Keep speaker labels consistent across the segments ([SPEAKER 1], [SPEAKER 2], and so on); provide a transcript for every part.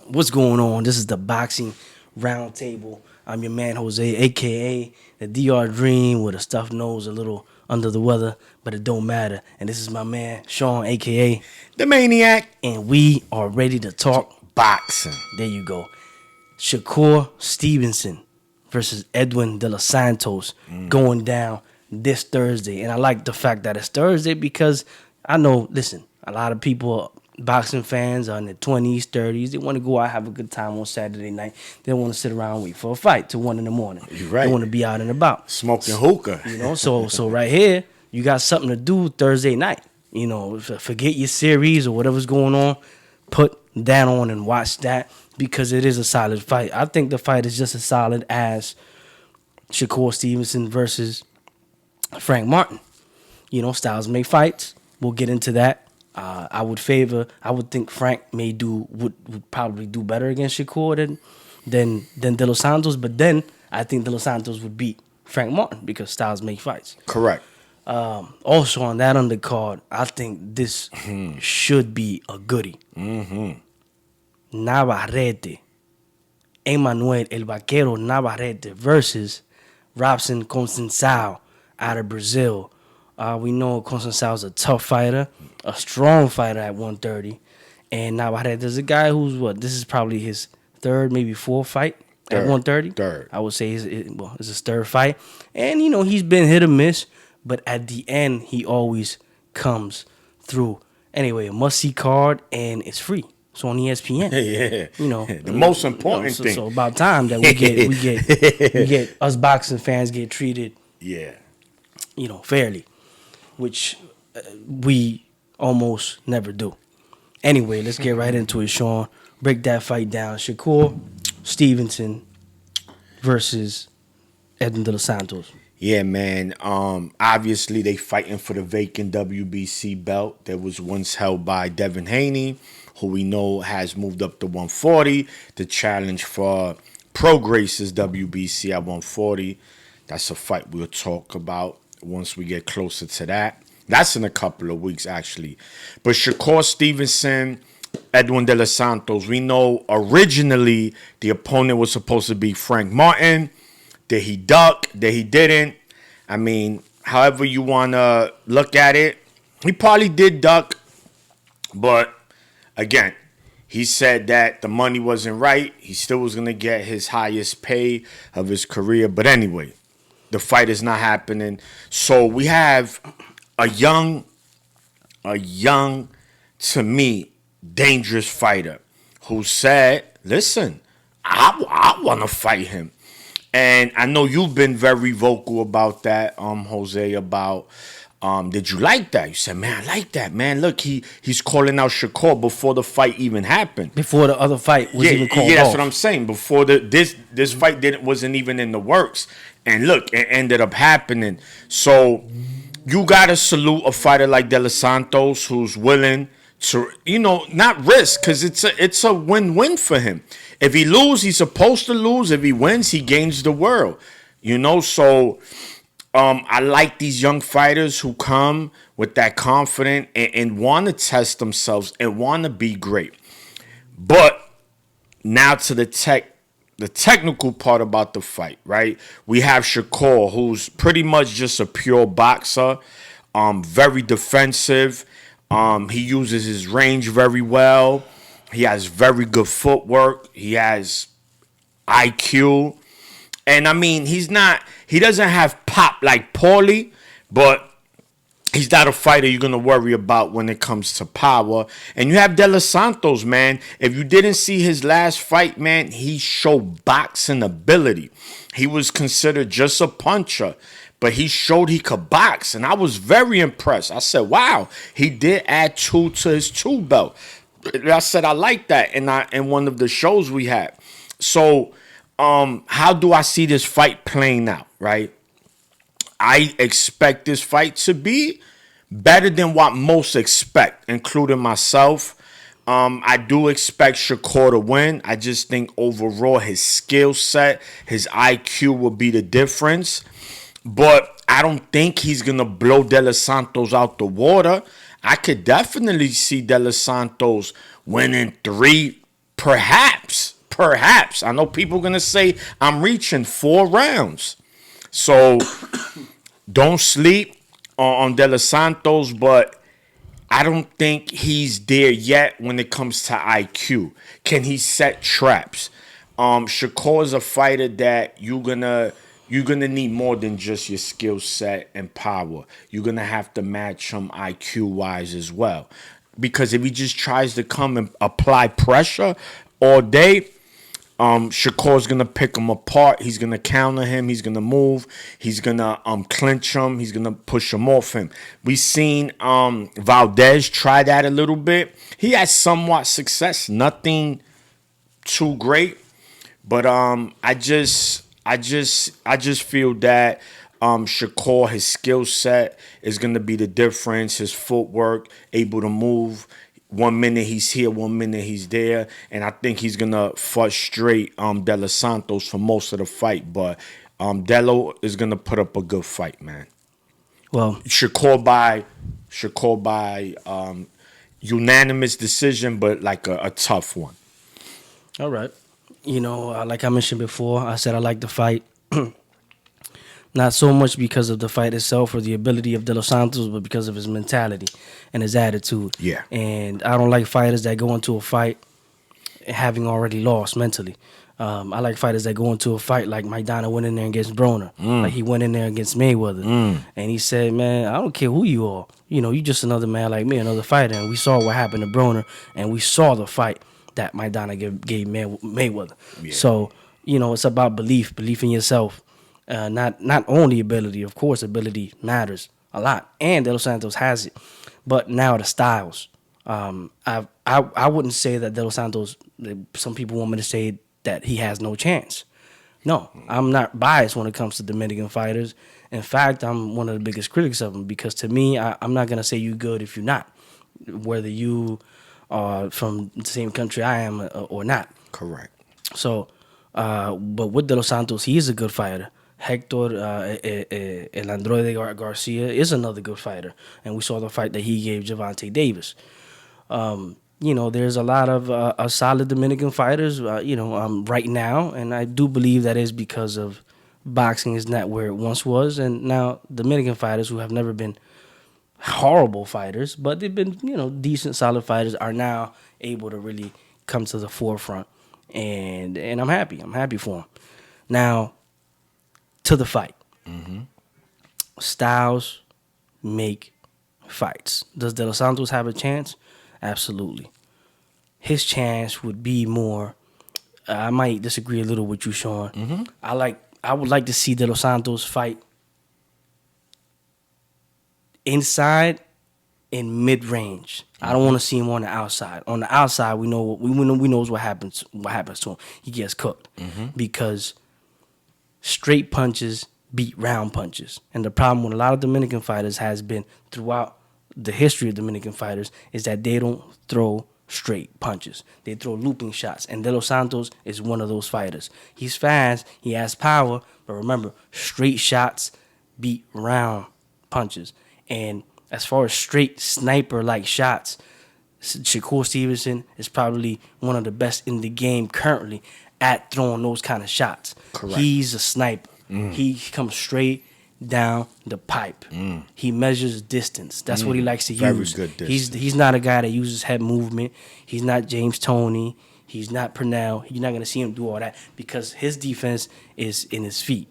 [SPEAKER 1] What's going on? This is the Boxing Roundtable. I'm your man Jose, aka the DR Dream, with a stuffed nose, a little under the weather, but it don't matter. And this is my man Sean, aka
[SPEAKER 2] The Maniac.
[SPEAKER 1] and we are ready to talk
[SPEAKER 2] Boxing.
[SPEAKER 1] There you go. Shakur Stevenson versus Edwin De Los Santos going down this Thursday. And I like the fact that it's Thursday because I know, listen, a lot of people, boxing fans, are in their 20s, 30s. They want to go out, have a good time on Saturday night. They don't want to sit around and wait for a fight till 1 in the morning.
[SPEAKER 2] You're right.
[SPEAKER 1] They want to be out and about.
[SPEAKER 2] Smoking hookah.
[SPEAKER 1] You know, so right here, you got something to do Thursday night. You know, forget your series or whatever's going on. Put that on and watch that because it is a solid fight. I think the fight is just as solid as Shakur Stevenson versus Frank Martin. You know, styles make fights. We'll get into that. I would think Frank would probably do better against Shakur than De Los Santos, but then I think De Los Santos would beat Frank Martin because styles make fights.
[SPEAKER 2] Correct.
[SPEAKER 1] Also on that undercard, I think this should be a goodie. Navarrete, Emmanuel El Vaquero Navarrete versus Robson Conceincao out of Brazil. We know Conceincao is a tough fighter, a strong fighter at 130, and Navarrete is a guy who's this is probably his third, maybe fourth fight at 130.
[SPEAKER 2] Third.
[SPEAKER 1] I would say it's his third fight, and you know he's been hit or miss, but at the end he always comes through. Anyway, a must-see card, and it's free. It's on ESPN.
[SPEAKER 2] Yeah.
[SPEAKER 1] You know,
[SPEAKER 2] the most important thing.
[SPEAKER 1] So about time that we get us boxing fans get treated,
[SPEAKER 2] Yeah.
[SPEAKER 1] you know, fairly, which we almost never do. Anyway, let's get right into it, Sean. Break that fight down. Shakur Stevenson versus Edwin De Los Santos.
[SPEAKER 2] Yeah, man. Obviously, they fighting for the vacant WBC belt that was once held by Devin Haney, who we know has moved up to 140 to challenge for Pro Grace's WBC at 140. That's a fight we'll talk about once we get closer to that. That's in a couple of weeks, actually. But Shakur Stevenson, Edwin De Los Santos, we know originally the opponent was supposed to be Frank Martin. Did he duck? Did he didn't? I mean, however you want to look at it, he probably did duck. But again, he said that the money wasn't right. He still was going to get his highest pay of his career. But anyway, the fight is not happening. So we have a young, to me, dangerous fighter who said, listen, I want to fight him. And I know you've been very vocal about that, Jose, about did you like that? You said, man, I like that, man. Look, he's calling out Shakur before the fight even happened.
[SPEAKER 1] Before the other fight was even called
[SPEAKER 2] Yeah, that's
[SPEAKER 1] off.
[SPEAKER 2] what I'm saying. Before this fight wasn't even in the works. And look, it ended up happening. So you gotta salute a fighter like De Los Santos who's willing to, you know, not risk, because it's a win-win for him. If he loses, he's supposed to lose. If he wins, he gains the world. You know, so I like these young fighters who come with that confidence and want to test themselves and want to be great. But now to the technical part about the fight, right? We have Shakur, who's pretty much just a pure boxer, very defensive. He uses his range very well. He has very good footwork. He has IQ. And I mean, he doesn't have pop like Paulie, but he's not a fighter you're going to worry about when it comes to power. And you have De Los Santos, man. If you didn't see his last fight, man, he showed boxing ability. He was considered just a puncher, but he showed he could box. And I was very impressed. I said, wow, he did add 2 to his 2 belt. I said I like that in one of the shows we had. So how do I see this fight playing out, right? I expect this fight to be better than what most expect, including myself. I do expect Shakur to win. I just think overall his skill set, his IQ will be the difference. But I don't think he's going to blow De Los Santos out the water. I could definitely see De Los Santos winning 3, perhaps. I know people gonna say I'm reaching 4 rounds. So don't sleep on De Los Santos, but I don't think he's there yet when it comes to IQ. Can he set traps? Shakur is a fighter that you're gonna need more than just your skill set and power. You're gonna have to match him IQ wise as well. Because if he just tries to come and apply pressure all day, Shakur's gonna pick him apart. He's gonna counter him. He's gonna move. He's gonna clinch him. He's gonna push him off him. We seen Valdez try that a little bit. He had somewhat success. Nothing too great, but I just feel that Shakur, his skill set is gonna be the difference. His footwork, able to move. 1 minute he's here, 1 minute he's there, and I think he's gonna frustrate De Los Santos for most of the fight. But Delo is gonna put up a good fight, man.
[SPEAKER 1] Well,
[SPEAKER 2] Shakur by unanimous decision, but like a tough one.
[SPEAKER 1] all right. Like I mentioned before, I said I like the fight. Not so much because of the fight itself or the ability of De Los Santos, but because of his mentality and his attitude.
[SPEAKER 2] Yeah.
[SPEAKER 1] And I don't like fighters that go into a fight having already lost mentally. I like fighters that go into a fight like Maidana went in there against Broner. Like he went in there against Mayweather. And he said, man, I don't care who you are. You just another man like me, another fighter. And we saw what happened to Broner, and we saw the fight that Maidana gave Mayweather.
[SPEAKER 2] Yeah.
[SPEAKER 1] So, it's about belief in yourself. Not only ability, of course, ability matters a lot, and De Los Santos has it. But now the styles. I wouldn't say that De Los Santos. Some people want me to say that he has no chance. No, I'm not biased when it comes to Dominican fighters. In fact, I'm one of the biggest critics of them because to me, I'm not gonna say you good if you're not, whether you are from the same country I am or not.
[SPEAKER 2] Correct.
[SPEAKER 1] So, but with De Los Santos, he is a good fighter. Hector El Androide Garcia is another good fighter, and we saw the fight that he gave Gervonta Davis. There's a lot of solid Dominican fighters, right now, and I do believe that is because of boxing is not where it once was, and now Dominican fighters who have never been horrible fighters, but they've been, decent, solid fighters, are now able to really come to the forefront, and I'm happy. I'm happy for them. Now, to the fight. Styles make fights. Does De Los Santos have a chance? Absolutely. His chance would be more. I might disagree a little with you, Sean. I would like to see De Los Santos fight inside in mid range. I don't want to see him on the outside. On the outside, we know what happens. What happens to him? He gets cooked because straight punches beat round punches. And the problem with a lot of Dominican fighters has been throughout the history of Dominican fighters is that they don't throw straight punches. They throw looping shots. And De Los Santos is one of those fighters. He's fast. He has power. But remember, straight shots beat round punches. And as far as straight sniper-like shots, Shakur Stevenson is probably one of the best in the game currently at throwing those kind of shots.
[SPEAKER 2] Correct.
[SPEAKER 1] He's a sniper. He comes straight down the pipe. He measures distance. That's what he likes to use.
[SPEAKER 2] Very good distance.
[SPEAKER 1] He's not a guy that uses head movement. He's not James Toney. He's not Purnell. You're not going to see him do all that because his defense is in his feet.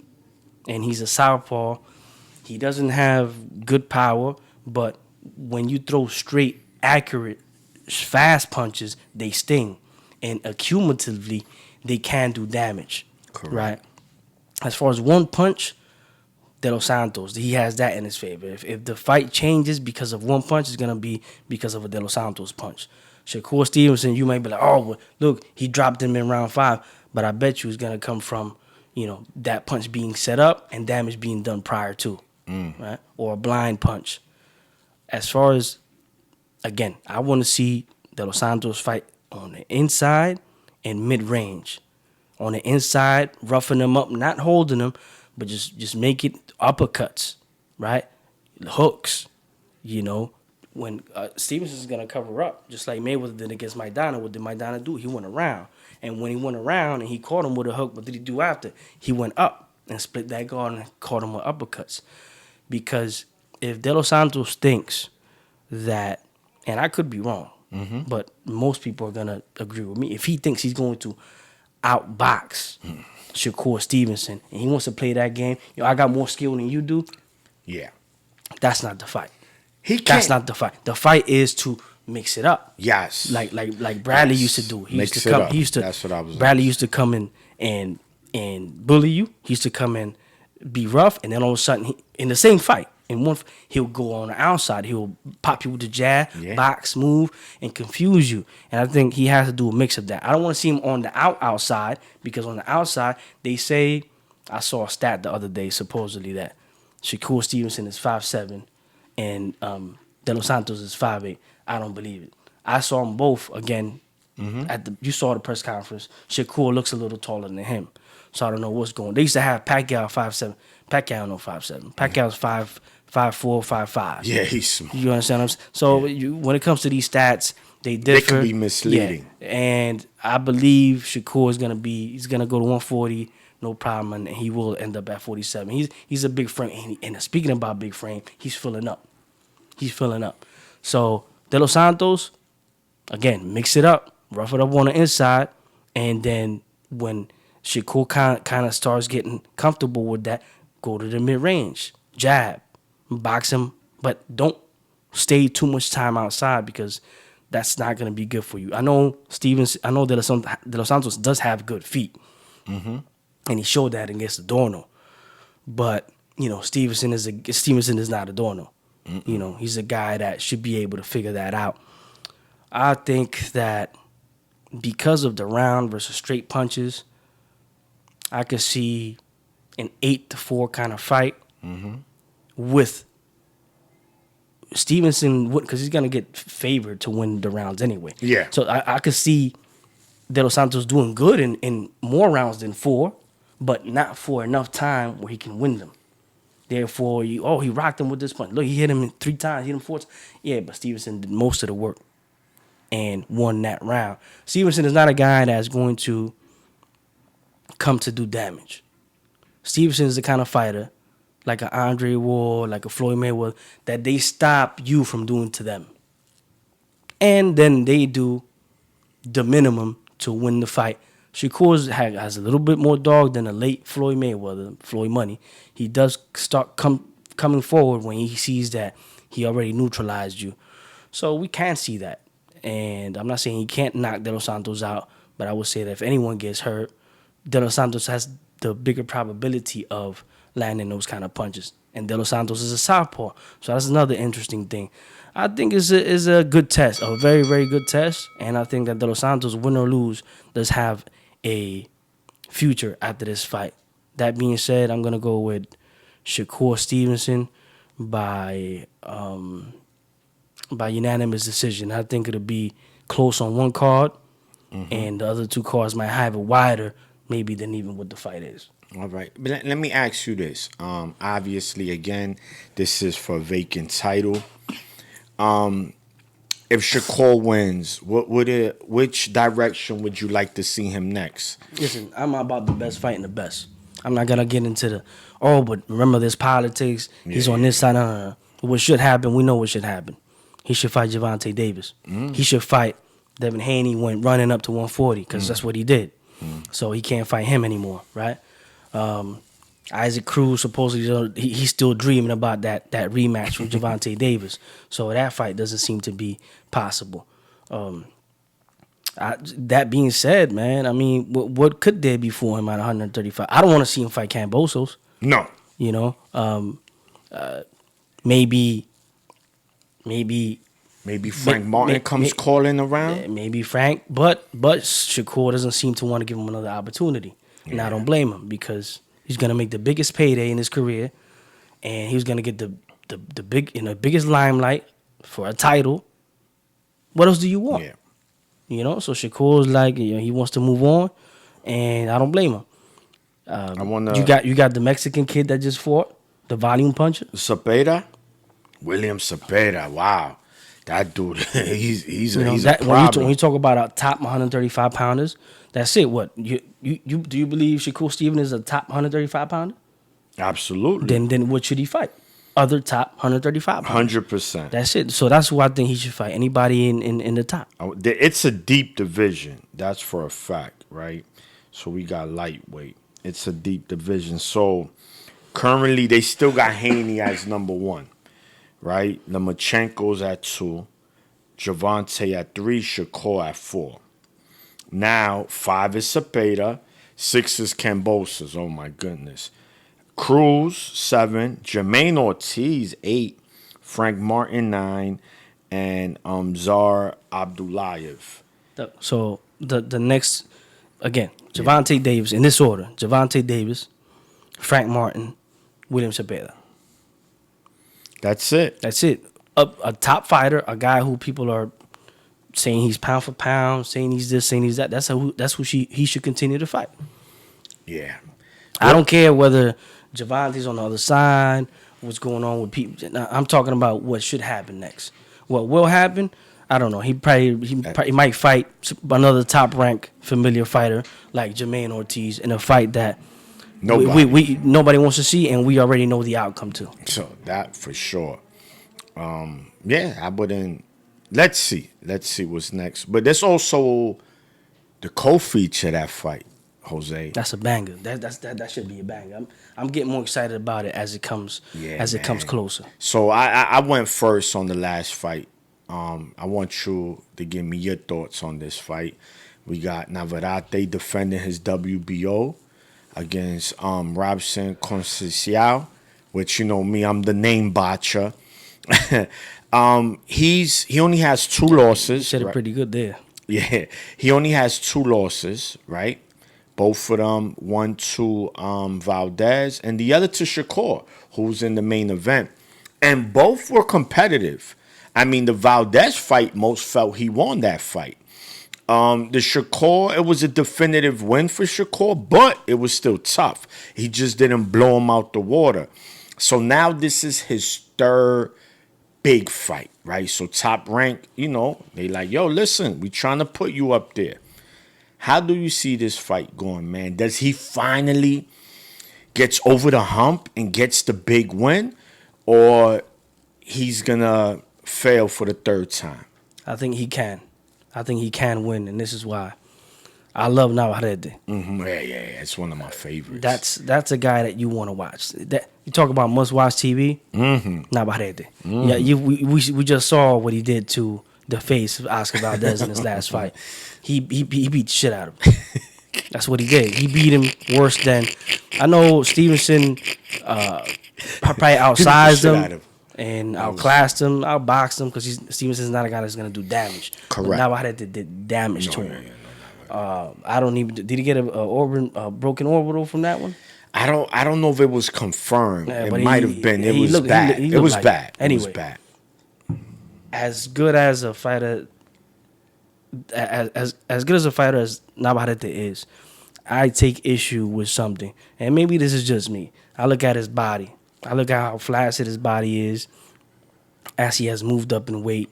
[SPEAKER 1] And he's a southpaw. He doesn't have good power, but when you throw straight, accurate, fast punches, they sting. And accumulatively, they can do damage.
[SPEAKER 2] Correct.
[SPEAKER 1] Right? As far as one punch, De Los Santos, he has that in his favor. If the fight changes because of one punch, it's going to be because of a De Los Santos punch. Shakur Stevenson, you might be like, oh, well, look, he dropped him in round 5. But I bet you it's going to come from, that punch being set up and damage being done prior to. Right? Or a blind punch. As far as, again, I want to see De Los Santos fight on the inside and mid-range. On the inside, roughing them up, not holding them, but just make it uppercuts, right? Hooks, when Stevenson's gonna cover up, just like Mayweather did against Maidana. What did Maidana do? He went around, and when he went around and he caught him with a hook, what did he do after? He went up and split that guard and caught him with uppercuts. Because if De Los Santos thinks that, and I could be wrong, but most people are gonna agree with me. If he thinks he's going to outbox Shakur Stevenson and he wants to play that game, I got more skill than you do.
[SPEAKER 2] Yeah.
[SPEAKER 1] That's not the fight.
[SPEAKER 2] He can't.
[SPEAKER 1] That's not the fight. The fight is to mix it up.
[SPEAKER 2] Yes.
[SPEAKER 1] Like Bradley used to do. He used to come. He used to.
[SPEAKER 2] That's what I was.
[SPEAKER 1] Bradley used to come in and bully you. He used to come in, be rough, and then all of a sudden, in the same fight, he'll go on the outside. He'll pop you with the jab, box, move, and confuse you. And I think he has to do a mix of that. I don't want to see him on the outside because on the outside they say, I saw a stat the other day supposedly that Shakur Stevenson is 5'7", and De Los Santos is 5'8". I don't believe it. I saw them both again. You saw the press conference. Shakur looks a little taller than him, so I don't know what's going on. They used to have Pacquiao 5'7". Pacquiao no 5'7". Pacquiao's 5'4", 5'5".
[SPEAKER 2] Yeah, he's small.
[SPEAKER 1] You understand what I'm saying? So when it comes to these stats, they differ.
[SPEAKER 2] They can be misleading.
[SPEAKER 1] Yeah. And I believe Shakur is he's gonna go to 140, no problem, and he will end up at 47. He's a big frame, and speaking about big frame, he's filling up. So De Los Santos, again, mix it up, rough it up on the inside, and then when Shakur kind of starts getting comfortable with that, go to the mid-range, jab, box him, but don't stay too much time outside because that's not going to be good for you. I know De Los Santos does have good feet, and he showed that against Adorno, but Stevenson is not Adorno. He's a guy that should be able to figure that out. I think that because of the round versus straight punches, I could see an 8-4 kind of fight with Stevenson, because he's going to get favored to win the rounds anyway.
[SPEAKER 2] Yeah.
[SPEAKER 1] So I could see De Los Santos doing good in more rounds than 4, but not for enough time where he can win them. Therefore, he rocked him with this punch. Look, he hit him 3 times, hit him 4 times. Yeah, but Stevenson did most of the work and won that round. Stevenson is not a guy that's going to come to do damage. Stevenson is the kind of fighter, like an Andre Ward, like a Floyd Mayweather, that they stop you from doing to them. And then they do the minimum to win the fight. Shakur has a little bit more dog than a late Floyd Mayweather, Floyd Money. He does start coming forward when he sees that he already neutralized you. So we can see that. And I'm not saying he can't knock De Los Santos out, but I would say that if anyone gets hurt, De Los Santos has the bigger probability of landing those kind of punches. And De Los Santos is a southpaw. So that's another interesting thing. I think it's a good test, a very, very good test. And I think that De Los Santos, win or lose, does have a future after this fight. That being said, I'm going to go with Shakur Stevenson by unanimous decision. I think it'll be close on one card, and the other 2 cards might have it wider maybe than even what the fight is.
[SPEAKER 2] All right. But let me ask you this. Obviously, again, this is for a vacant title. If Shakur wins, which direction would you like to see him next?
[SPEAKER 1] Listen, I'm about the best fighting the best. I'm not going to get into but remember this politics. He's on this side. No. What should happen, we know what should happen. He should fight Gervonta Davis. He should fight Devin Haney when running up to 140 because that's what he did. So he can't fight him anymore, right? Isaac Cruz, supposedly, he's still dreaming about that rematch with Gervonta Davis. So that fight doesn't seem to be possible. That being said, man, I mean, what could there be for him at 135? I don't want to see him fight Kambosos.
[SPEAKER 2] No.
[SPEAKER 1] Maybe
[SPEAKER 2] Frank Martin comes calling around.
[SPEAKER 1] Maybe Frank, but Shakur doesn't seem to want to give him another opportunity. And I don't blame him because he's gonna make the biggest payday in his career, and he's gonna get the biggest limelight for a title. What else do you want?
[SPEAKER 2] Yeah.
[SPEAKER 1] So Shakur's like, he wants to move on, and I don't blame him. You got the Mexican kid that just fought, the volume puncher.
[SPEAKER 2] William Cepeda. Wow. That dude, he's
[SPEAKER 1] You know,
[SPEAKER 2] he's a
[SPEAKER 1] that
[SPEAKER 2] problem.
[SPEAKER 1] when you talk about a top 135 pounders, that's it. What you do you believe Shakur Stevenson is a top 135 pounder?
[SPEAKER 2] Absolutely,
[SPEAKER 1] Then what should he fight? Other top 135 pounders.
[SPEAKER 2] 100%.
[SPEAKER 1] That's it. So that's who I think he should fight. Anybody in the top.
[SPEAKER 2] It's a deep division. That's for a fact, right? So we got lightweight. It's a deep division. So currently they still got Haney as number 1, right? Lomachenko's at 2, Javante at 3, Shakur at 4. Now 5 is Cepeda, 6 is Cambosos. Oh my goodness. Cruz 7, Jermaine Ortiz 8, Frank Martin 9, and Zar Abdullayev.
[SPEAKER 1] So the next again, Javante Davis in this order: Javante Davis, Frank Martin, William Cepeda.
[SPEAKER 2] That's it.
[SPEAKER 1] That's it. A top fighter, a guy who people are saying he's pound for pound, saying he's this, saying he's that. That's who he should continue to fight.
[SPEAKER 2] Yeah.
[SPEAKER 1] I don't care whether Javante's on the other side, what's going on with people. I'm talking about what should happen next. What will happen, I don't know. He might fight another top ranked familiar fighter like Jermaine Ortiz in a fight that nobody wants to see, and we already know the outcome too.
[SPEAKER 2] So that for sure. Yeah, I wouldn't. Let's see what's next. But there's also the co-feature that fight, Jose.
[SPEAKER 1] That's a banger. That should be a banger. I'm getting more excited about it as it comes it comes closer.
[SPEAKER 2] So I went first on the last fight. I want you to give me your thoughts on this fight. We got Navarrete defending his WBO against Robson Conceincao, which you know me, I'm the name botcher. He only has 2 losses.
[SPEAKER 1] Said it pretty good there.
[SPEAKER 2] Yeah, he only has 2 losses, right? Both of them, one to Valdez and the other to Shakur, who's in the main event. And both were competitive. I mean, the Valdez fight, most felt he won that fight. The Shakur, it was a definitive win for Shakur, but it was still tough. He just didn't blow him out the water. So now this is his 3rd big fight, right? So Top Rank, you know, they like, yo, listen, we trying to put you up there. How do you see this fight going, man? Does he finally gets over the hump and gets the big win, or he's gonna fail for the 3rd time?
[SPEAKER 1] I think he can. I think he can win, and this is why. I love Navarrete.
[SPEAKER 2] Yeah, it's one of my favorites.
[SPEAKER 1] That's a guy that you want to watch. That you talk about must-watch TV. Navarrete. Yeah, we just saw what he did to the face of Oscar Valdez in his last fight. He beat the shit out of him. That's what he did. He beat him worse than I know. Stevenson probably outsized him and outclassed him, outboxed him because Stevenson's not a guy that's gonna do damage.
[SPEAKER 2] Correct.
[SPEAKER 1] Navarrete did damage to him. I don't even. Did he get a broken orbital from that one?
[SPEAKER 2] I don't know if it was confirmed.
[SPEAKER 1] Yeah,
[SPEAKER 2] it might have been. It was bad.
[SPEAKER 1] It was bad. Anyway,
[SPEAKER 2] it was bad.
[SPEAKER 1] As good as a fighter, as good as a fighter as Navarrete is, I take issue with something, and maybe this is just me. I look at his body. I look at how flaccid his body is as he has moved up in weight.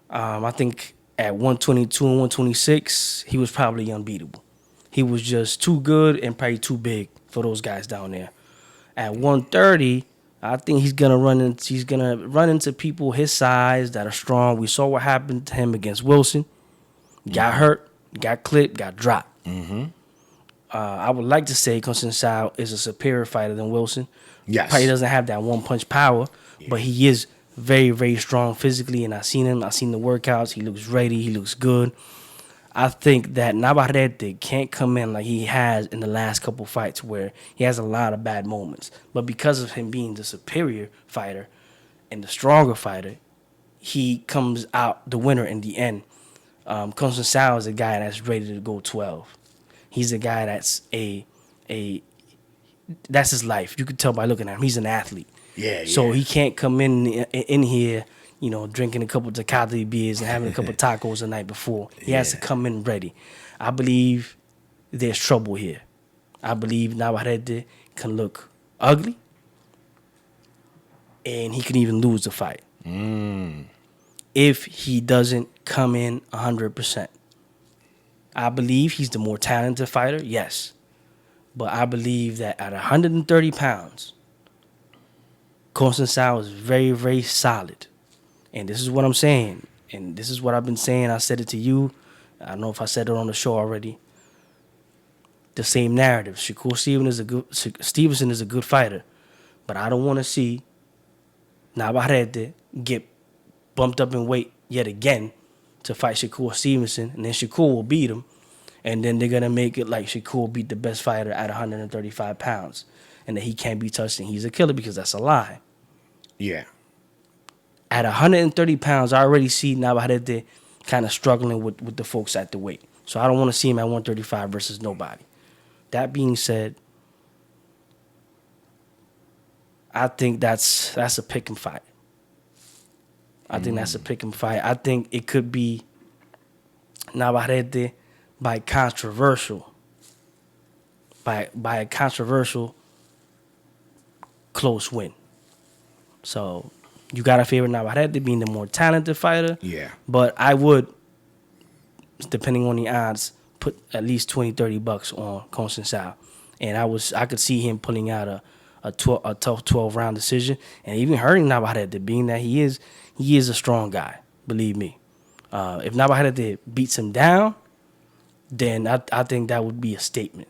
[SPEAKER 1] I think at 122 and 126, he was probably unbeatable. He was just too good and probably too big for those guys down there. At 130, I think he's gonna run into people his size that are strong. We saw what happened to him against Wilson. Got hurt, got clipped, got dropped. I would like to say Conceincao is a superior fighter than Wilson.
[SPEAKER 2] Yes.
[SPEAKER 1] Probably doesn't have that one-punch power, but he is very, very strong physically, and I've seen him. I've seen the workouts. He looks ready. He looks good. I think that Navarrete can't come in like he has in the last couple fights where he has a lot of bad moments. But because of him being the superior fighter and the stronger fighter, he comes out the winner in the end. Conceincao is a guy that's ready to go 12. He's a guy that's that's his life. You can tell by looking at him. He's an athlete.
[SPEAKER 2] Yeah.
[SPEAKER 1] So he can't come in here, you know, drinking a couple of Tecate beers and having a couple of tacos the night before. He has to come in ready. I believe there's trouble here. I believe Navarrete can look ugly, and he can even lose the fight. if he doesn't come in 100%. I believe he's the more talented fighter, yes. But I believe that at 130 pounds, Conceincao is very, very solid. And this is what I'm saying. And this is what I've been saying. I said it to you. I don't know if I said it on the show already. The same narrative. Shakur Stevenson is a good fighter. But I don't want to see Navarrete get bumped up in weight yet again to fight Shakur Stevenson. And then Shakur will beat him. And then they're going to make it like Shakur beat the best fighter at 135 pounds. And that he can't be touched and he's a killer, because that's a lie.
[SPEAKER 2] Yeah.
[SPEAKER 1] At 130 pounds, I already see Navarrete kind of struggling with the folks at the weight. So I don't want to see him at 135 versus nobody. That being said, I think that's a pick and fight. I think that's a pick and fight. I think it could be Navarrete by a controversial close win. So you got to favor Navarrete being the more talented fighter.
[SPEAKER 2] Yeah.
[SPEAKER 1] But I would, depending on the odds, put at least $20-$30 on Conceincao. And I could see him pulling out a tough 12-round decision, and even hurting Navarrete, being that he is a strong guy, believe me. If Navarrete beats him down, then I think that would be a statement.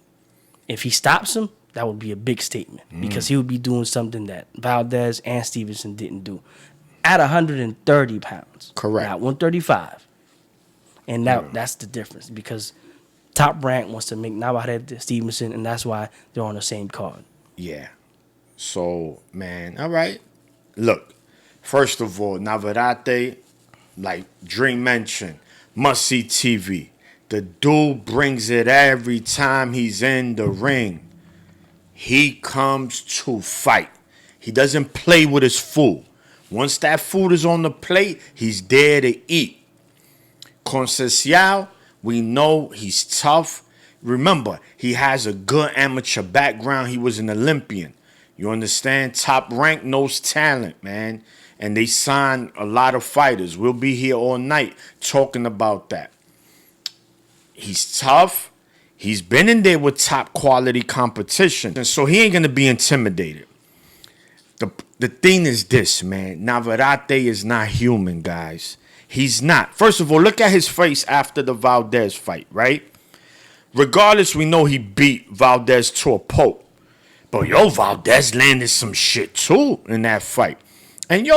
[SPEAKER 1] If he stops him, that would be a big statement, because he would be doing something that Valdez and Stevenson didn't do at 130 pounds.
[SPEAKER 2] Correct.
[SPEAKER 1] Not 135. And that's the difference, because Top Rank wants to make Navarrete Stevenson, and that's why they're on the same card.
[SPEAKER 2] Yeah. So, man, all right. Look, first of all, Navarrete, like Dream mentioned, must-see TV. The dude brings it every time he's in the ring. He comes to fight. He doesn't play with his food. Once that food is on the plate, he's there to eat. Conceincao, we know he's tough. Remember, he has a good amateur background. He was an Olympian. You understand? Top Rank knows talent, man. And they sign a lot of fighters. We'll be here all night talking about that. He's tough. He's been in there with top quality competition. And so he ain't going to be intimidated. The thing is this, man. Navarrete is not human, guys. He's not. First of all, look at his face after the Valdez fight, right? Regardless, we know he beat Valdez to a pulp. But, Valdez landed some shit, too, in that fight. And,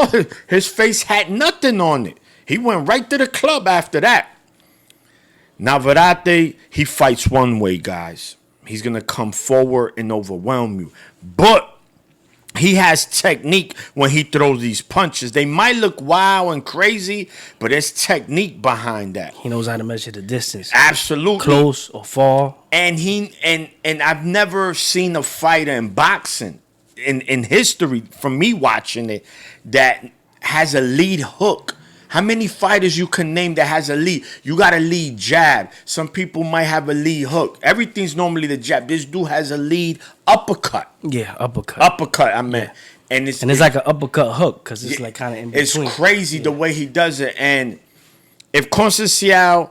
[SPEAKER 2] his face had nothing on it. He went right to the club after that. Navarrete, he fights one way, guys. He's going to come forward and overwhelm you. But he has technique when he throws these punches. They might look wild and crazy, but there's technique behind that.
[SPEAKER 1] He knows how to measure the distance.
[SPEAKER 2] Absolutely.
[SPEAKER 1] Close or far.
[SPEAKER 2] And I've never seen a fighter in boxing in history, from me watching it, that has a lead hook. How many fighters you can name that has a lead? You got a lead jab. Some people might have a lead hook. Everything's normally the jab. This dude has a lead uppercut.
[SPEAKER 1] Yeah, uppercut.
[SPEAKER 2] Uppercut, I mean. Yeah. And it's
[SPEAKER 1] like an uppercut hook, because it's like kind of in between.
[SPEAKER 2] It's crazy the way he does it. And if Conceincao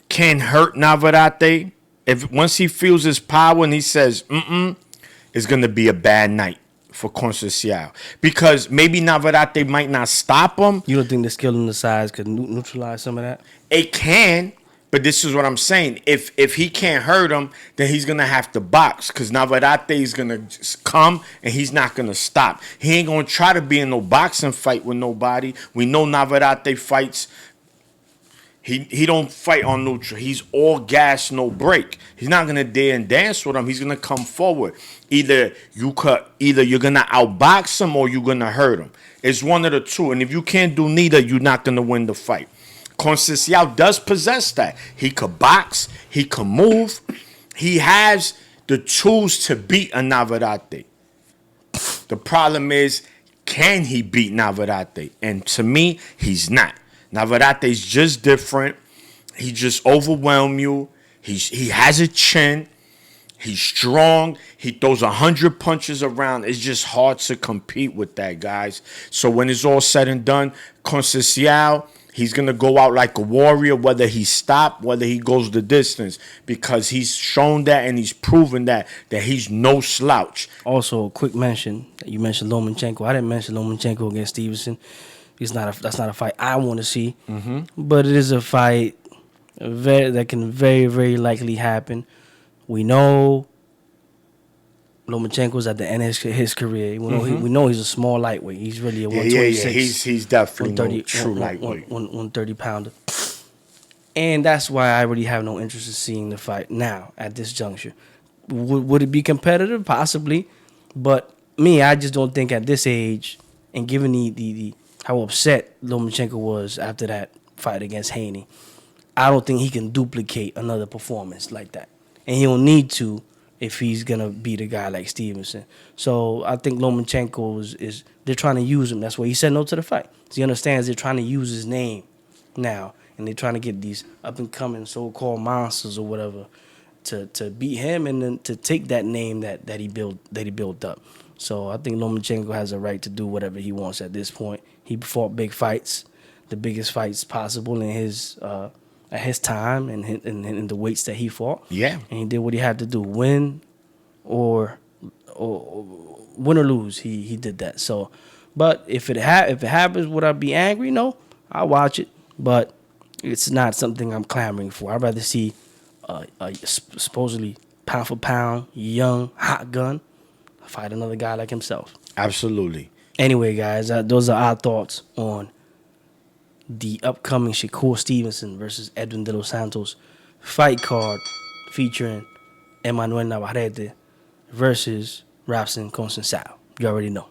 [SPEAKER 2] can hurt Navarrete, once he feels his power and he says, it's going to be a bad night for Conceincao, because maybe Navarrete might not stop him.
[SPEAKER 1] You don't think the skill and the size could neutralize some of that?
[SPEAKER 2] It can, but this is what I'm saying. If he can't hurt him, then he's gonna have to box, because Navarrete is gonna just come and he's not gonna stop. He ain't gonna try to be in no boxing fight with nobody. We know Navarrete fights. He don't fight on neutral. He's all gas, no break. He's not gonna dare and dance with him. He's gonna come forward. Either you're gonna outbox him or you're gonna hurt him. It's one of the two. And if you can't do neither, you're not gonna win the fight. Conceincao does possess that. He could box. He can move. He has the tools to beat a Navarrete. The problem is, can he beat Navarrete? And to me, he's not. Navarrete's just different. He just overwhelms you. He has a chin. He's strong. He throws 100 punches around. It's just hard to compete with that, guys. So when it's all said and done, Conceincao, He's going to go out like a warrior, whether he stopped, whether he goes the distance, because he's shown that and he's proven that he's no slouch.
[SPEAKER 1] Also, a quick mention. You mentioned Lomachenko. I didn't mention Lomachenko against Stevenson. That's not a fight I want to see. But it is a fight that can very, very likely happen. We know Lomachenko's at the end of his career. We know he's a small lightweight. He's really a 126.
[SPEAKER 2] He's definitely no true lightweight.
[SPEAKER 1] 130 pounder. And that's why I really have no interest in seeing the fight now at this juncture. Would it be competitive? Possibly. But me, I just don't think at this age, and given the how upset Lomachenko was after that fight against Haney, I don't think he can duplicate another performance like that. And he don't need to if he's going to beat a guy like Stevenson. So I think Lomachenko is they're trying to use him. That's why he said no to the fight. So he understands they're trying to use his name now. And they're trying to get these up-and-coming so-called monsters or whatever to beat him and then to take that name that he built up. So I think Lomachenko has a right to do whatever he wants at this point. He fought big fights, the biggest fights possible in his at his time and in the weights that he fought.
[SPEAKER 2] Yeah.
[SPEAKER 1] And he did what he had to do, win or win or lose. He did that. So, but if it happens, would I be angry? No, I'll watch it, but it's not something I'm clamoring for. I'd rather see a supposedly pound for pound, young, hot gun fight another guy like himself.
[SPEAKER 2] Absolutely.
[SPEAKER 1] Anyway, guys, those are our thoughts on the upcoming Shakur Stevenson versus Edwin De Los Santos fight card featuring Emmanuel Navarrete versus Robson Conceincao. You already know.